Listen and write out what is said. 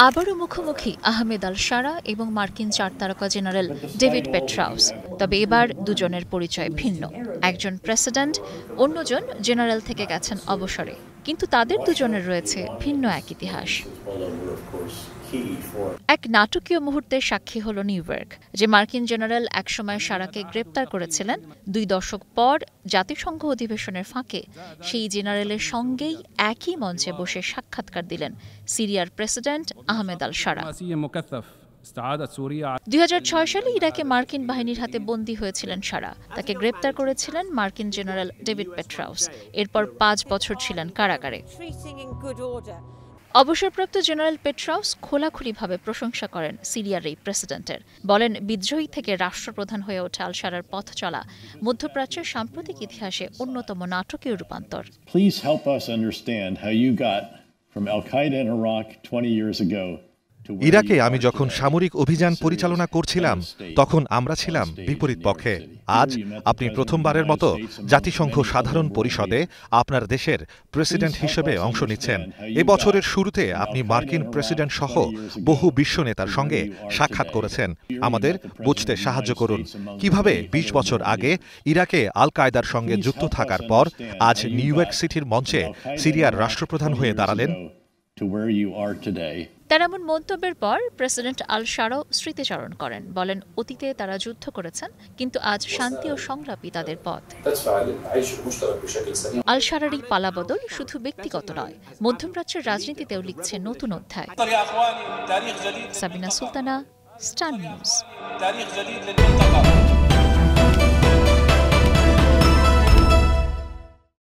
আবারও মুখোমুখি আহমেদ আল শারা এবং মার্কিন ৪ তারকা জেনারেল ডেভিড পেট্রাউস। তবে এবার দুজনের পরিচয় ভিন্ন। একজন প্রেসিডেন্ট, অন্যজন জেনারেল থেকে গেছেন অবসরে, কিন্তু তাদের দুজনের রয়েছে ভিন্ন এক ইতিহাস। এক নাটকীয় মুহূর্তের সাক্ষী হল নিউ ইয়র্ক, যে মার্কিন জেনারেল একসময় শারাকে গ্রেপ্তার করেছিলেন। ২ দশক পর জাতিসংঘ অধিবেশনের ফাঁকে সেই জেনারেলের সঙ্গেই একই মঞ্চে বসে সাক্ষাৎকার দিলেন সিরিয়ার প্রেসিডেন্ট আহমেদ আল শারা। ২০০৬ সালে ইরাকে মার্কিন বাহিনীর হাতে বন্দী হয়েছিলেন শারা। তাকে গ্রেপ্তার করেছিলেন মার্কিন জেনারেল ডেভিড পেট্রাউস। এরপর ৫ বছর ছিলেন কারাগারে। অবসরপ্রাপ্ত জেনারেল পেট্রাউস খোলাখুলিভাবে প্রশংসা করেন সিরিয়ার এই প্রেসিডেন্টের। বলেন, বিদ্রোহী থেকে রাষ্ট্রপ্রধান হয়ে ওঠা আল শারার পথ চলা মধ্যপ্রাচ্যের সাম্প্রতিক ইতিহাসে অন্যতম নাটকীয় রূপান্তর। Please help us understand how you got from Al-Qaeda in Iraq 20 years ago. ইরাকে আমি যখন সামরিক অভিযান পরিচালনা করছিলাম তখন আমরা ছিলাম বিপরীত পক্ষে। আজ আপনি প্রথমবারের মতো জাতিসংঘ সাধারণ পরিষদে আপনার দেশের প্রেসিডেন্ট হিসেবে অংশ নিচ্ছেন। এবছরের শুরুতে আপনি মার্কিন প্রেসিডেন্ট সহ বহু বিশ্ব নেতার সঙ্গে সাক্ষাৎ করেছেন। আমাদের বুঝতে সাহায্য করুন কিভাবে ২০ বছর আগে ইরাকে আল কায়দার সঙ্গে যুক্ত থাকার পর আজ নিউ ইয়র্ক সিটির মঞ্চে সিরিয়ার রাষ্ট্রপ্রধান হয়ে দাঁড়ালেন। তার এমন মন্তব্যের পর প্রেসিডেন্ট আল শারাও স্মৃতিচারণ করেন। বলেন, অতীতে তারা যুদ্ধ করেছেন, কিন্তু আজ শান্তি ও সংলাপই তাদের পথ। আল শারার এই পালাবদল শুধু ব্যক্তিগত নয়, মধ্যপ্রাচ্যের রাজনীতিতেও লিখছে নতুন অধ্যায়। Sabina Sultana, star news.